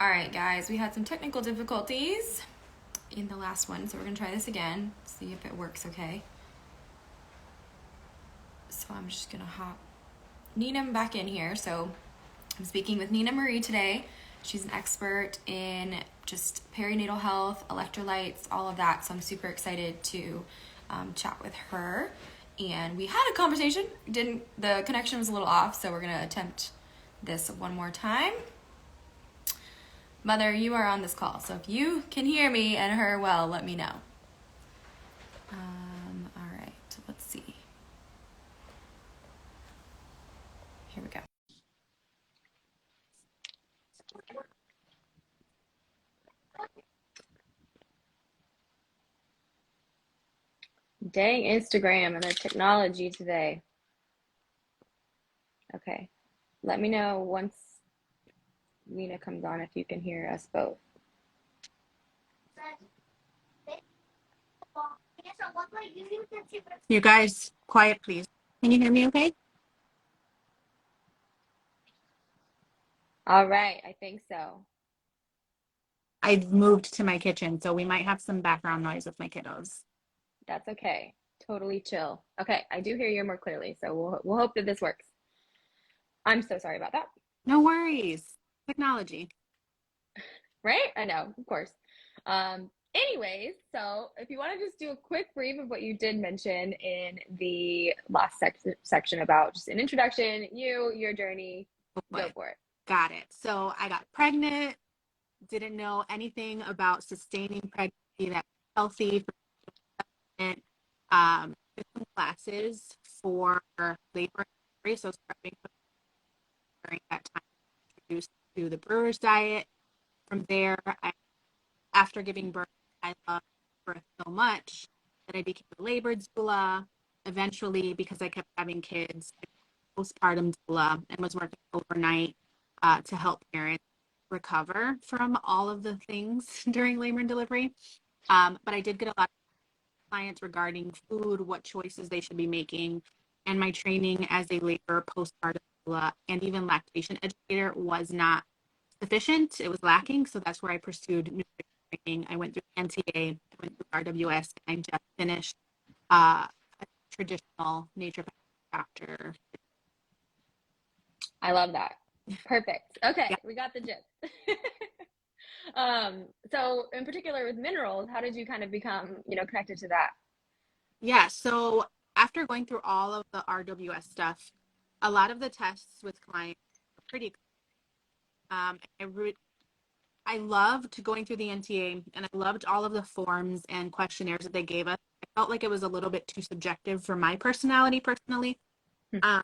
All right, guys, we had some technical difficulties in the last one, so we're going to try this again, see if it works okay. So I'm just going to hop Nina back in here. So I'm speaking with Nina Marie today. She's an expert in just perinatal health, electrolytes, all of that. So I'm super excited to chat with her. And we had a conversation. The connection was a little off, so we're going to attempt this one more time. Mother, you are on this call, so if you can hear me and her well, let me know. All right, let's see. Here we go. Dang Instagram and their technology today. Okay, let me know once Nina comes on if you can hear us both. You guys, quiet, please. Can you hear me okay? All right, I think so. I've moved to my kitchen, so we might have some background noise with my kiddos. That's okay. Totally chill. Okay, I do hear you more clearly, so we'll hope that this works. I'm so sorry about that. No worries. Technology. Right? I know, of course. Anyways, so if you want to just do a quick brief of what you did mention in the last section about just an introduction, your journey, go Boy, for it. got it. So I got pregnant, didn't know anything about sustaining pregnancy that was healthy for pregnant. Took some classes for labor and delivery, so starting during that time, introduced to the brewer's diet. From there, after giving birth, I loved birth so much that I became a labor doula. Eventually, because I kept having kids, I became a postpartum doula and was working overnight to help parents recover from all of the things during labor and delivery. But I did get a lot of clients regarding food, what choices they should be making, and my training as a labor postpartum doula and even lactation educator was not sufficient. It was lacking, so that's where I pursued nutrition training. I went through NTA, I went through RWS, and I just finished a traditional naturopathic doctor. I love that. Perfect. Yeah, Okay, we got the gist. So in particular with minerals, how did you kind of become, connected to that? yeah. So after going through all of the RWS stuff, a lot of the tests with clients were pretty. Um, I re- I loved going through the NTA and I loved all of the forms and questionnaires that they gave us. I felt like it was a little bit too subjective for my personality personally. Um,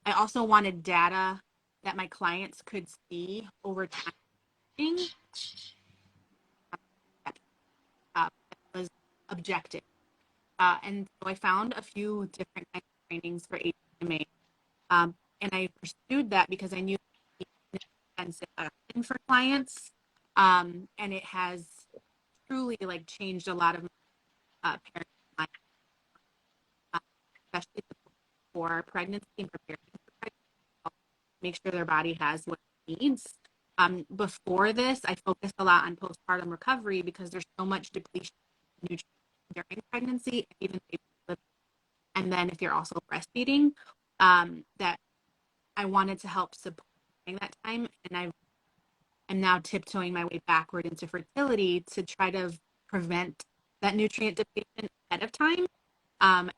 I also wanted data that my clients could see over time that was objective. And so I found a few different kinds of trainings for HMA. And I pursued that because I knew it was an expensive option for clients. And it has truly like changed a lot of parents' lives, especially for pregnancy and preparing for pregnancy, make sure their body has what it needs. Before this, I focused a lot on postpartum recovery because there's so much depletion of nutrients during pregnancy, even and then if you're also breastfeeding, that I wanted to help support during that time, and I'm now tiptoeing my way backward into fertility to try to prevent that nutrient depletion ahead of time um,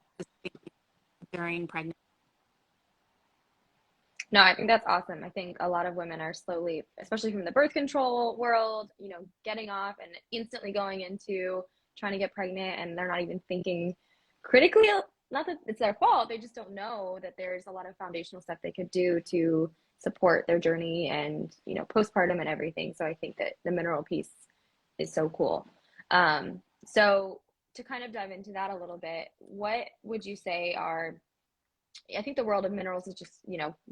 during pregnancy. No, I think that's awesome. I think a lot of women are slowly, especially from the birth control world, getting off and instantly going into trying to get pregnant, and they're not even thinking critically. Not that it's their fault, they just don't know that there's a lot of foundational stuff they could do to support their journey and, postpartum and everything. So I think that the mineral piece is so cool. So to kind of dive into that a little bit, what would you say are I think the world of minerals is just,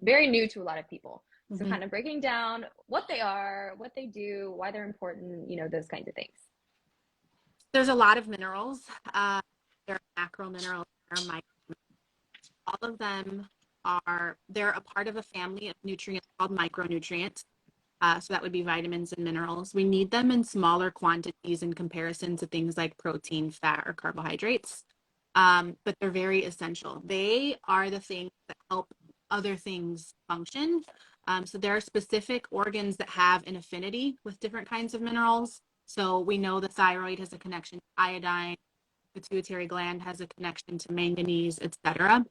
very new to a lot of people. So Mm-hmm. kind of breaking down what they are, what they do, why they're important, those kinds of things. There's a lot of minerals. There are macro minerals, there are micro. All of them they're a part of a family of nutrients called micronutrients. So that would be vitamins and minerals. We need them in smaller quantities in comparison to things like protein, fat, or carbohydrates. But they're very essential. They are the things that help other things function. So there are specific organs that have an affinity with different kinds of minerals. So we know the thyroid has a connection to iodine, pituitary gland has a connection to manganese, etc.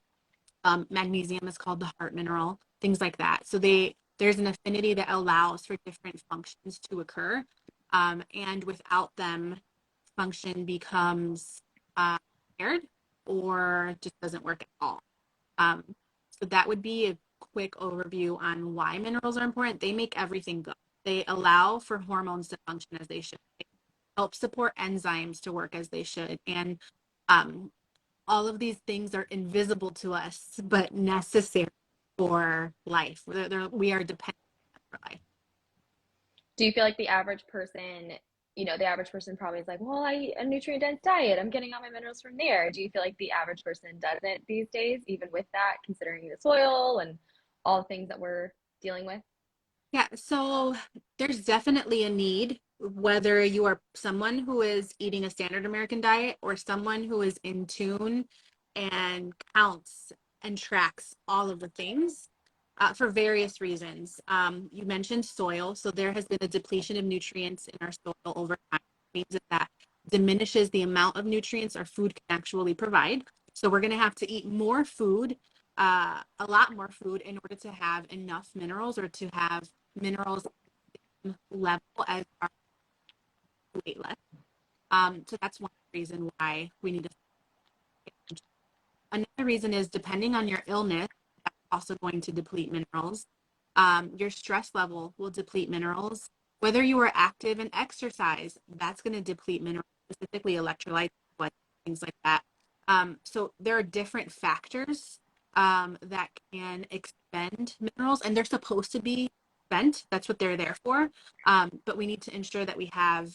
Magnesium is called the heart mineral, things like that. So there's an affinity that allows for different functions to occur. And without them, function becomes impaired or just doesn't work at all. Um, so that would be a quick overview on why minerals are important. They make everything go. They allow for hormones to function as they should. They help support enzymes to work as they should. And um, all of these things are invisible to us, but necessary for life. We are dependent for life. Do you feel like the average person, the average person probably is like, well, I eat a nutrient dense diet. I'm getting all my minerals from there. Do you feel like the average person doesn't these days, even with that, considering the soil and all the things that we're dealing with? Yeah, so there's definitely a need, whether you are someone who is eating a standard American diet or someone who is in tune and counts and tracks all of the things for various reasons. You mentioned soil, so there has been a depletion of nutrients in our soil over time. It means that that diminishes the amount of nutrients our food can actually provide. So we're going to have to eat more food, a lot more food, in order to have enough minerals or to have minerals level as our weight less. So that's one reason why we need to pay attention. Another reason is depending on your illness, that's also going to deplete minerals. Your stress level will deplete minerals. Whether you are active and exercise, that's going to deplete minerals, specifically electrolytes, things like that. So there are different factors that can expend minerals, and they're supposed to be spent. That's what they're there for. But we need to ensure that we have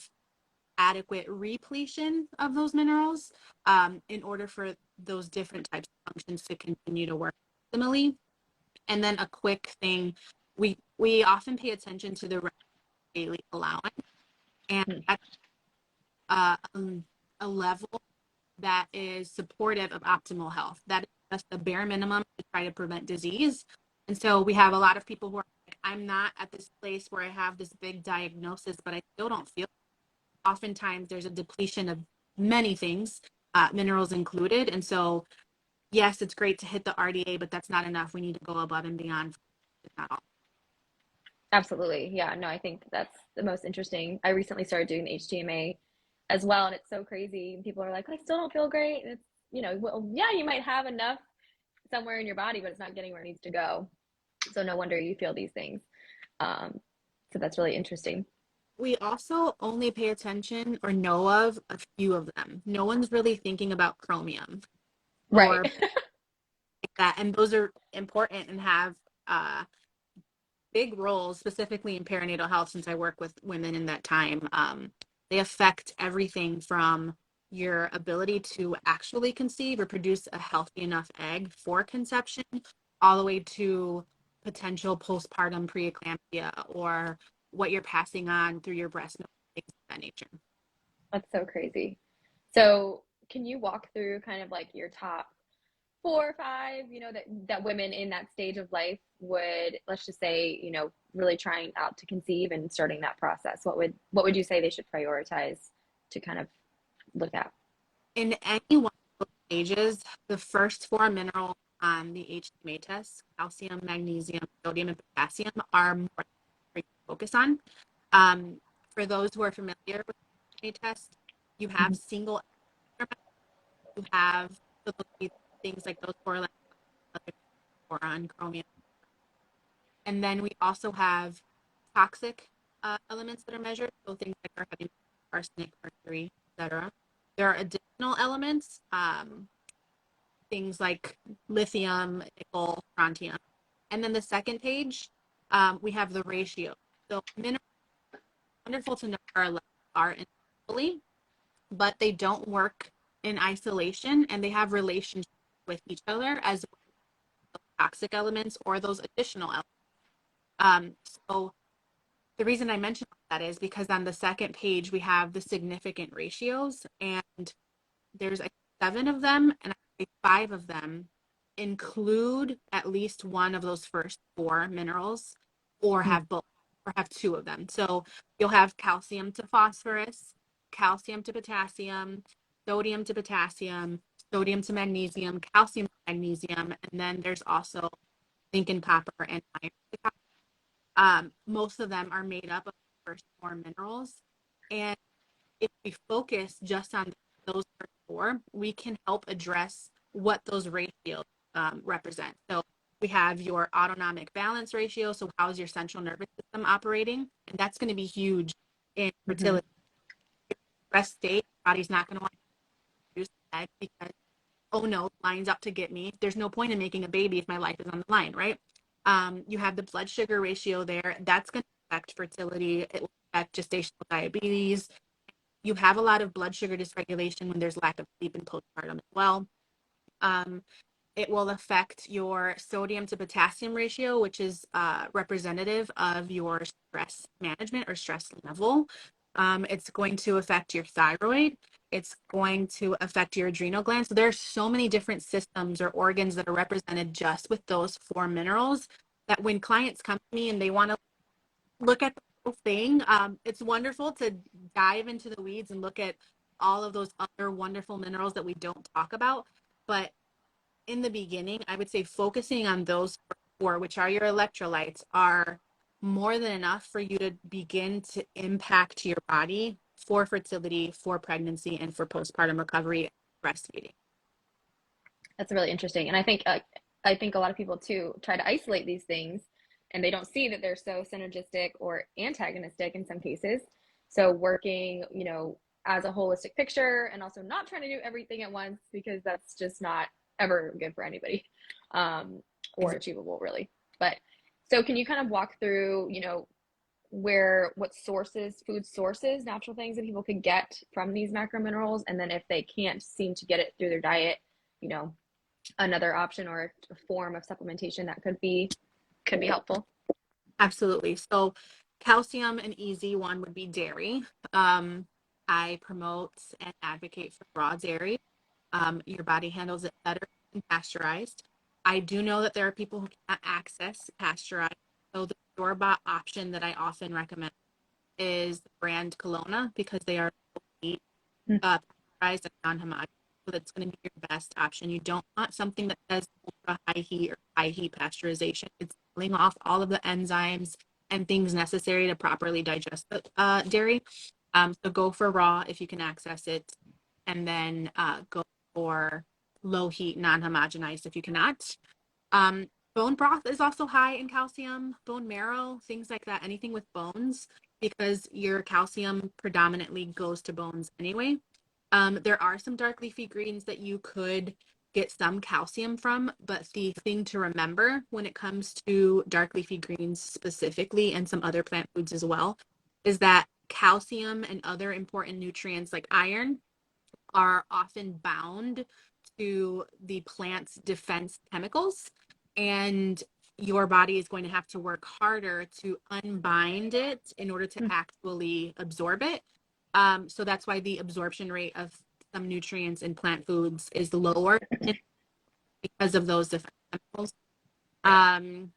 adequate repletion of those minerals in order for those different types of functions to continue to work optimally. And then a quick thing, we often pay attention to the daily allowance, and Hmm. that's a level that is supportive of optimal health. That is just the bare minimum to try to prevent disease. And so we have a lot of people who are like, I'm not at this place where I have this big diagnosis, but I still don't feel. Oftentimes there's a depletion of many things, minerals included. And so, yes, it's great to hit the RDA, but that's not enough. We need to go above and beyond. Not all. Absolutely. Yeah, no, I think that's the most interesting. I recently started doing the HTMA as well, and it's so crazy. People are like, I still don't feel great. And it's, well, yeah, you might have enough somewhere in your body, but it's not getting where it needs to go. So no wonder you feel these things. Um, so that's really interesting. We also only pay attention or know of a few of them. No one's really thinking about chromium Right. or like that. And those are important and have uh, big roles, specifically in perinatal health, since I work with women in that time. They affect everything from your ability to actually conceive or produce a healthy enough egg for conception, all the way to potential postpartum preeclampsia or what you're passing on through your breast milk, things of that nature. That's so crazy. So can you walk through kind of like your top 4 or 5, that women in that stage of life would, let's just say, really trying out to conceive and starting that process? What would you say they should prioritize to kind of look at? In any one of those stages, the first four minerals on the HMA test, calcium, magnesium, sodium, and potassium, are more to focus on. Um, for those who are familiar with the HMA test, you have Mhm. single, you have so things like those four elements, boron, chromium, and then we also have toxic elements that are measured, so things like our heavy arsenic, mercury, etc. There are additional elements, things like lithium, nickel, strontium. And then the second page, we have the ratio. So minerals, wonderful to know our levels are individually, but they don't work in isolation, and they have relationships with each other as well as toxic elements or those additional elements. Um, so The reason I mentioned that is because on the second page we have the significant ratios, and there's like 7 of them, and I think 5 of them include at least one of those first 4 minerals, or Mm. have both, or have 2 of them. So you'll have calcium to phosphorus, calcium to potassium, sodium to potassium, sodium to magnesium, calcium to magnesium, and then there's also zinc and copper and iron to copper. Most of them are made up of the first 4 minerals. And if we focus just on those first 4, we can help address what those ratios represent. So we have your autonomic balance ratio. So how's your central nervous system operating? And that's going to be huge in Hmm. fertility. Stress state, body's not going to want to produce egg because, oh no, line's up to get me. There's no point in making a baby if my life is on the line, right? You have the blood sugar ratio there. That's going to affect fertility. It will affect gestational diabetes. You have a lot of blood sugar dysregulation when there's lack of sleep and postpartum as well. Um, it will affect your sodium to potassium ratio, which is representative of your stress management or stress level. It's going to affect your thyroid. It's going to affect your adrenal glands. So there are so many different systems or organs that are represented just with those 4 minerals that when clients come to me and they want to look at the whole thing, it's wonderful to dive into the weeds and look at all of those other wonderful minerals that we don't talk about. But in the beginning, I would say focusing on those 4, which are your electrolytes, are more than enough for you to begin to impact your body for fertility, for pregnancy, and for postpartum recovery, breastfeeding. That's really interesting. And I think a lot of people too try to isolate these things and they don't see that they're so synergistic or antagonistic in some cases. So working, as a holistic picture and also not trying to do everything at once because that's just not ever good for anybody, or achievable really. But so can you kind of walk through, what sources, food sources, natural things that people could get from these macro minerals, and then if they can't seem to get it through their diet, you know, another option or a form of supplementation that could be helpful. Absolutely. So calcium, an easy one would be dairy. Um, I promote and advocate for raw dairy. Your body handles it better than pasteurized. I do know that there are people who can't access pasteurized. So the store-bought option that I often recommend is the brand Kelowna because they are Mm. pasteurized and non-homogeneous. So that's going to be your best option. You don't want something that says ultra high heat or high heat pasteurization. It's killing off all of the enzymes and things necessary to properly digest the dairy. So go for raw if you can access it, and then go for low heat, non-homogenized if you cannot. Bone broth is also high in calcium, bone marrow, things like that, anything with bones, because your calcium predominantly goes to bones anyway. There are some dark leafy greens that you could get some calcium from, but the thing to remember when it comes to dark leafy greens specifically, and some other plant foods as well, is that calcium and other important nutrients like iron are often bound to the plant's defense chemicals, and your body is going to have to work harder to unbind it in order to actually absorb it. So that's why the absorption rate of some nutrients in plant foods is lower because of those defense chemicals. Um,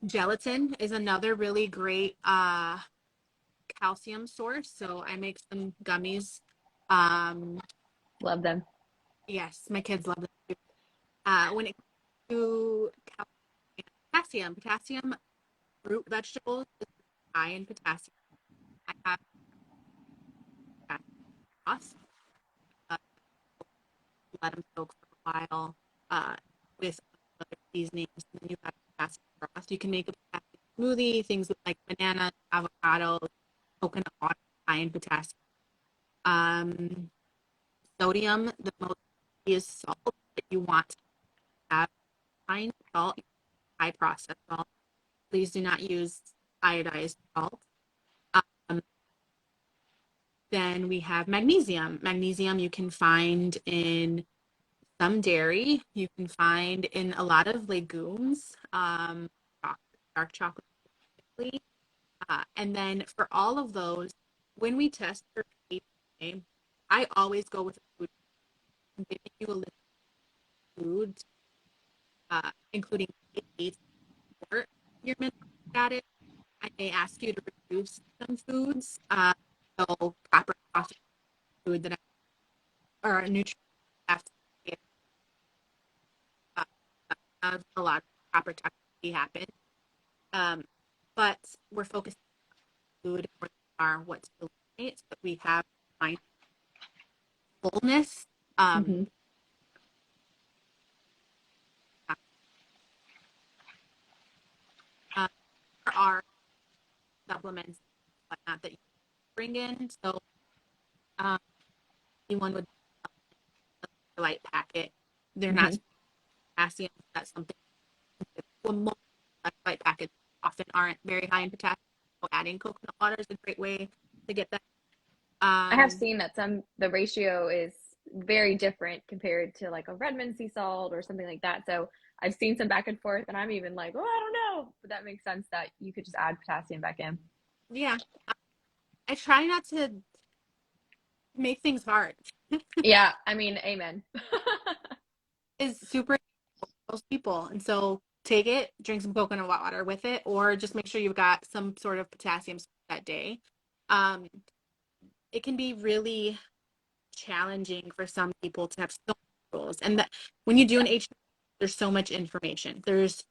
Gelatin is another really great calcium source. So I make some gummies. Um, Love them. yes, my kids love them too. When it comes to potassium, fruit vegetables is high in potassium. I have potassium sauce, uh, let them soak for a while with other seasonings. And then you have potassium broth. You can make a potassium smoothie, things with like bananas, avocados, coconut water, high in potassium. Um, Sodium, the most is salt that you want to have. Fine salt, high processed salt. Please do not use iodized salt. Um, then we have magnesium. Magnesium you can find in some dairy. You can find in a lot of legumes, dark chocolate. And then for all of those, when we test for HPA, I always go with a food. I'm giving you a list of foods, including A for your mineral status. I may ask you to reduce some foods, so proper processed food that or nutrients have to uh, have a lot of proper toxicity happen. Um, but we're focusing on food more than we are what to eliminate, so that we have mindfulness. Um, Hmm. there are supplements whatnot that you bring in. So anyone would a light packet. They're not Hmm. potassium. That's something. Well, most light packets often aren't very high in potassium. So adding coconut water is a great way to get that. I have Um, seen that the ratio is very different compared to like a Redmond sea salt or something like that. So I've seen some back and forth, and I'm even like, oh, I don't know. But that makes sense that you could just add potassium back in. yeah, I try not to make things hard. Yeah, I mean, amen. Is super for most people, and so take it, drink some coconut water with it, or just make sure you've got some sort of potassium that day. Um, it can be really challenging for some people to have so many rules. And that when you do an H, there's so much information. There's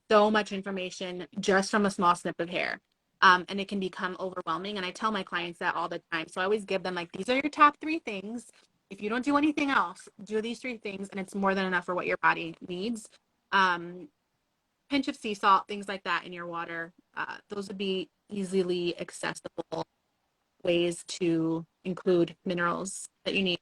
so much information just from a small snip of hair. And it can become overwhelming. And I tell my clients that all the time. So I always give them like, these are your top three things. If you don't do anything else, do these three things, and it's more than enough for what your body needs. Um, Pinch of sea salt, things like that in your water. Those would be easily accessible ways to include minerals that you need.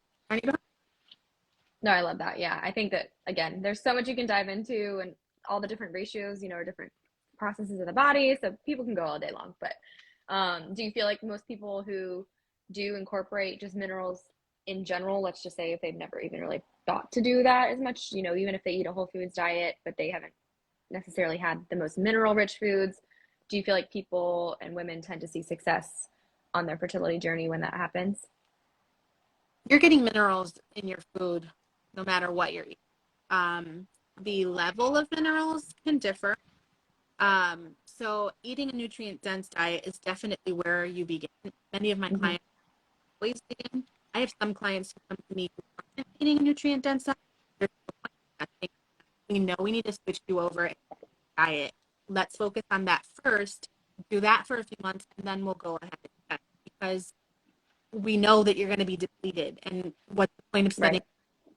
No, I love that. Yeah, I think that again, there's so much you can dive into, and all the different ratios, are different processes of the body, so people can go all day long. But do you feel like most people who do incorporate just minerals in general, let's just say if they've never even really thought to do that as much, even if they eat a whole foods diet, but they haven't necessarily had the most mineral rich foods, do you feel like people and women tend to see success on their fertility journey when that happens? You're getting minerals in your food no matter what you're eating. Um, the level of minerals can differ. So eating a nutrient dense diet is definitely where you begin. Many of my Hmm. clients always begin. I have some clients who come to me who aren't eating a nutrient dense diet. We know we need to switch you over in diet. Let's focus on that first. Do that for a few months, and then we'll go ahead and test, because we know that you're going to be depleted. And what's the point of studying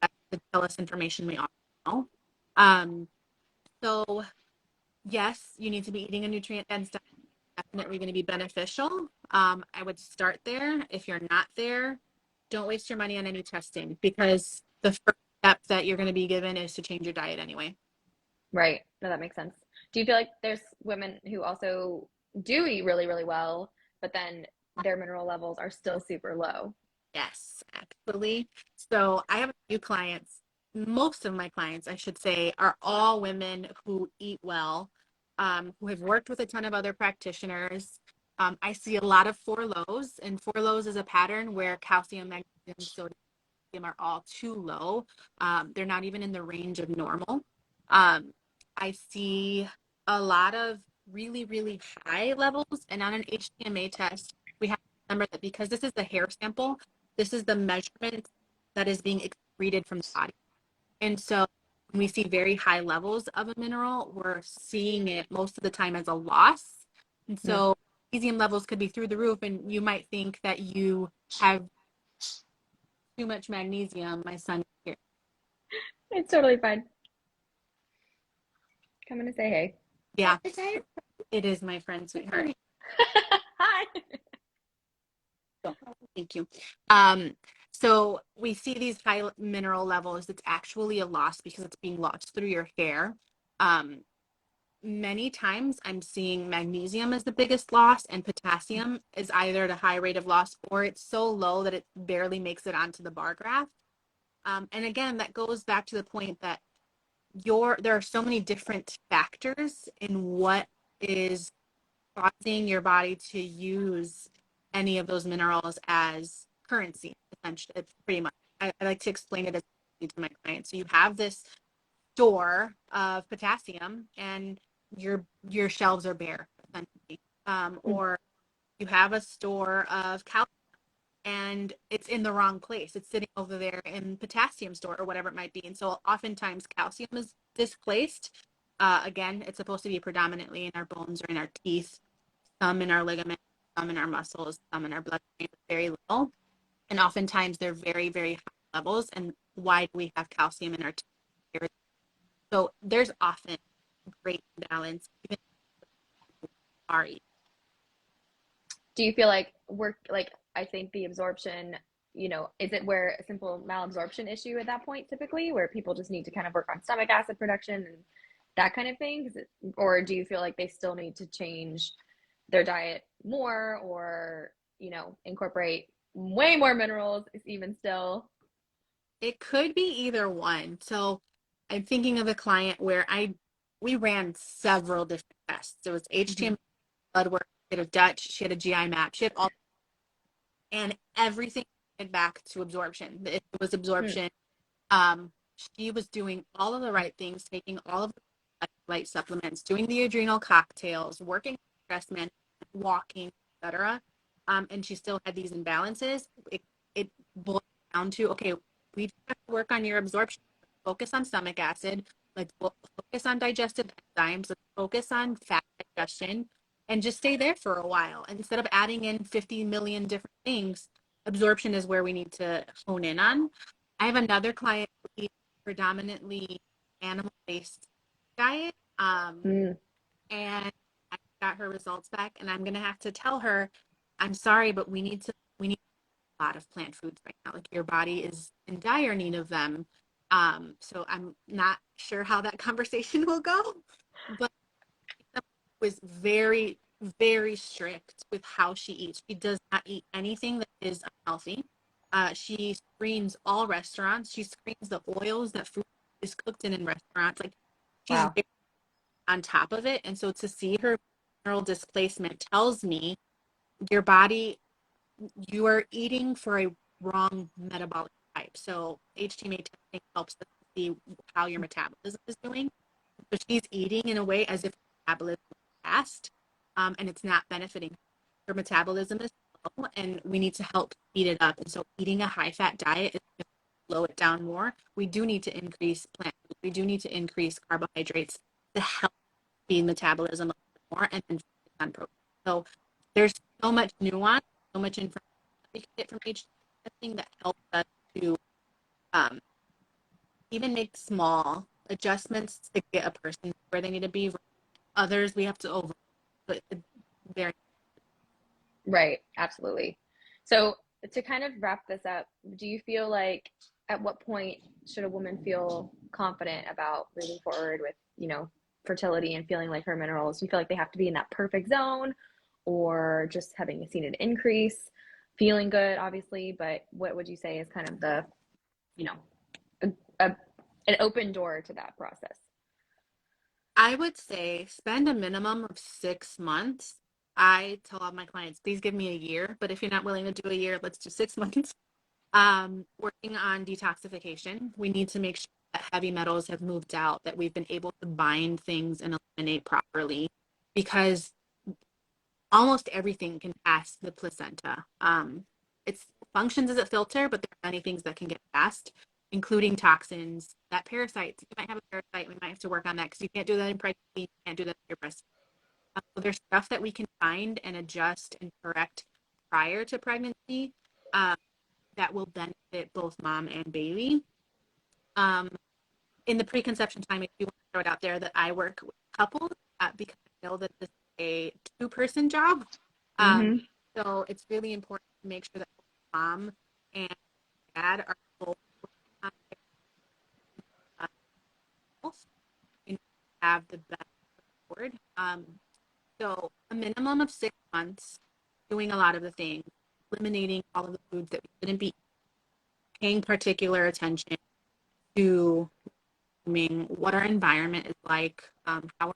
Right. to tell us information we already know? Um, so yes, you need to be eating a nutrient dense diet. Definitely going to be beneficial. I would start there. If you're not there, don't waste your money on any testing, because the first step that you're going to be given is to change your diet anyway. Right. No, that makes sense. Do you feel like there's women who also do eat really, really well, but then their mineral levels are still super low? Yes, actually. So I have a few clients. Most of my clients, I should say, are all women who eat well, who have worked with a ton of other practitioners. I see a lot of four lows, and four lows is a pattern where calcium, magnesium, sodium are all too low. They're not even in the range of normal. Um, I see a lot of really, really high levels, and on an HTMA test, we have to remember that because this is the hair sample, this is the measurement that is being excreted from the body. And so when we see very high levels of a mineral, we're seeing it most of the time as a loss. And Mm. so magnesium levels could be through the roof, and you might think that you have too much magnesium. My son here. It's totally fine. Coming to say hey. Yeah, it is my friend, sweetheart. Hi. So, thank you. Um, so we see these high mineral levels. It's actually a loss because it's being lost through your hair. Um, Many times I'm seeing magnesium as the biggest loss, and potassium is either at a high rate of loss or it's so low that it barely makes it onto the bar graph. And again, that goes back to the point that there are so many different factors in what is causing your body to use any of those minerals as currency, essentially. It's pretty much. I like to explain it as to my clients. So you have this store of potassium, and your shelves are bare, essentially. Or you have a store of calcium and it's in the wrong place. It's sitting over there in potassium store or whatever it might be. And so oftentimes calcium is displaced. Again, it's supposed to be predominantly in our bones or in our teeth, some in our ligaments, some in our muscles, some in our bloodstream, very little. And oftentimes they're very, very high levels. And why do we have calcium in our teeth? So there's often great imbalance, even if are Do you feel like work like I think the absorption, is it where a simple malabsorption issue at that point typically where people just need to kind of work on stomach acid production and that kind of thing? Or do you feel like they still need to change their diet more or, incorporate way more minerals even still? it could be either one. So I'm thinking of a client where we ran several different tests. There was Hmm. HTM blood work, she had a Dutch, she had a GI map, she had all, and everything went back to absorption. It was Hmm. absorption. She was doing all of the right things, taking all of the light supplements, doing the adrenal cocktails, working stress management, walking, etc. And she still had these imbalances. It boiled down to, okay, we have to work on your absorption. Focus on stomach acid. Let's focus on digestive enzymes. Let's focus on fat digestion, and just stay there for a while. Instead of adding in 50 million different things, absorption is where we need to hone in on. I have another client who eats predominantly animal-based diet, Hmm. and I got her results back, and I'm gonna have to tell her, I'm sorry, but we need a lot of plant foods right now. Like your body is in dire need of them. So I'm not sure how that conversation will go, but was very, very strict with how she eats. She does not eat anything that is unhealthy. She screens all restaurants. She screens the oils that food is cooked in restaurants. Like she's Wow. very on top of it. And so to see her mineral displacement tells me your body, you are eating for a wrong metabolic type. So HTMA testing helps us to see how your metabolism is doing. So she's eating in a way as if metabolism is fast, and it's not benefiting. Her metabolism is slow, and we need to help speed it up. And so eating a high fat diet is going to slow it down more. We do need to increase plant foods. We do need to increase carbohydrates to help speed metabolism more and then focus on protein. So there's so much nuance, so much information we can get from HTMA testing that helps us to um, even make small adjustments to get a person where they need to be. Others we have to over, but it's very. Right, absolutely. So to kind of wrap this up, do you feel like at what point should a woman feel confident about moving forward with, fertility and feeling like her minerals? Do you feel like they have to be in that perfect zone or just having seen an increase, feeling good, obviously, but what would you say is kind of the, you know, a, a, an open door to that process? I would say spend a minimum of 6 months. I tell all my clients, please give me a year, but if you're not willing to do a year, let's do 6 months. Working on detoxification, we need to make sure that heavy metals have moved out, that we've been able to bind things and eliminate properly, because almost everything can pass the placenta. It functions as a filter, but there are many things that can get passed, including toxins, that parasites. You might have a parasite. We might have to work on that because you can't do that in pregnancy. You can't do that in your breast. So there's stuff that we can find and adjust and correct prior to pregnancy, um, that will benefit both mom and baby. Um, in the preconception time, I do want to throw it out there that I work with couples, because I know that this is a two-person job. Um, Mm-hmm. so it's really important to make sure that mom and dad are both working on their health and have the best support. So a minimum of 6 months, doing a lot of the things, eliminating all of the foods that we shouldn't be, paying particular attention to what our environment is like, how we're,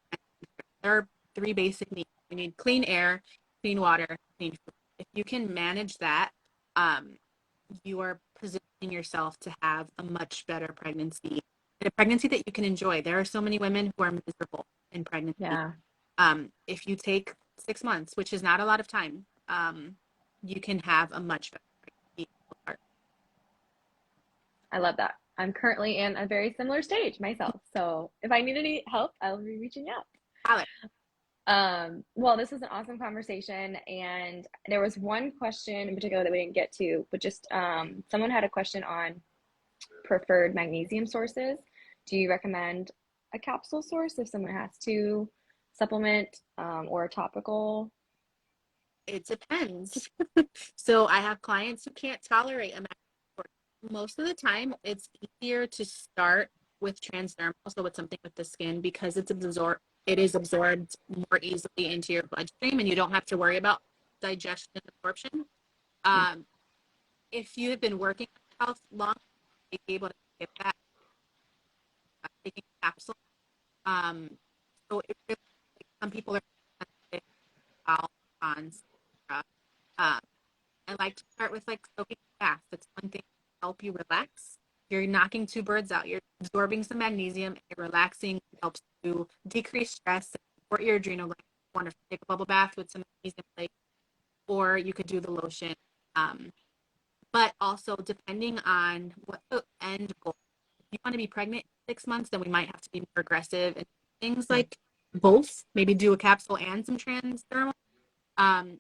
there are three basic needs You need clean air, clean water, clean food. If you can manage that, um, you are positioning yourself to have a much better pregnancy, and a pregnancy that you can enjoy. There are so many women who are miserable in pregnancy. Yeah, If you take 6 months, which is not a lot of time, you can have a much better pregnancy. I love that. I'm currently in a very similar stage myself. So if I need any help, I'll be reaching out. Alex, Well, this was an awesome conversation, and there was one question in particular that we didn't get to, but just someone had a question on preferred magnesium sources. Do you recommend a capsule source if someone has to supplement or a topical? it depends. So I have clients who can't tolerate a magnesium. Most of the time, it's easier to start with transdermal, so with something with the skin, because it is absorbed more easily into your bloodstream, and you don't have to worry about digestion and absorption. Um, if you have been working on health long, you may be able to skip that taking a capsule. Um, so it really, like, some people are sensitive on um, I like to start with like soaking bath. That's one thing to help you relax. You're knocking two birds out. You're absorbing some magnesium, and you're relaxing. It helps you decrease stress and support your adrenal glands. You want to take a bubble bath with some magnesium plate, or you could do the lotion. Um, but also, depending on what the end goal, if you want to be pregnant in 6 months, then we might have to be more aggressive and things like both. Maybe do a capsule and some transdermal.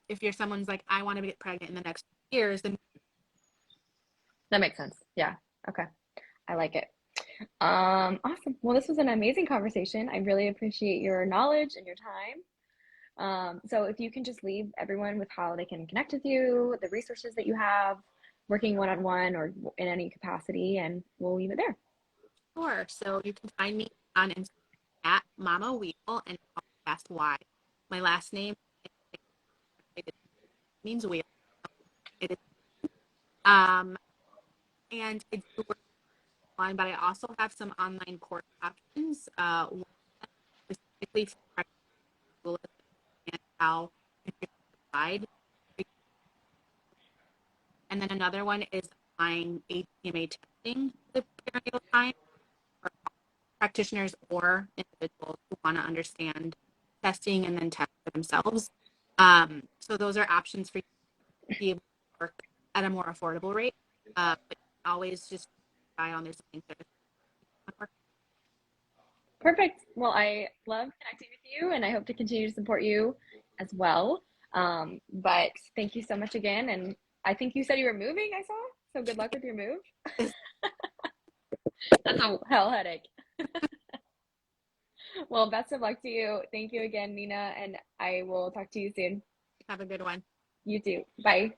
If you're someone's like, I want to get pregnant in the next years, then That makes sense. Yeah. Okay. I like it. Awesome. Well, this was an amazing conversation. I really appreciate your knowledge and your time. So if you can just leave everyone with how they can connect with you, the resources that you have, working one-on-one or in any capacity, and we'll leave it there. sure. So you can find me on Instagram at Mama Wheel, and ask why. My last name it means wheel. It is and it's online, but I also have some online course options. One specifically for and how you provide, and then another one is applying HTMA testing to the perinatal time for practitioners or individuals who want to understand testing and then test for themselves. So those are options for you to be able to work at a more affordable rate. But always just try on there's something there. Perfect. Well, I love connecting with you, and I hope to continue to support you as well. But thank you so much again. And I think you said you were moving, I saw. So good luck with your move. That's a hell headache. Well, best of luck to you. Thank you again, Nina, and I will talk to you soon. Have a good one. You too. Bye.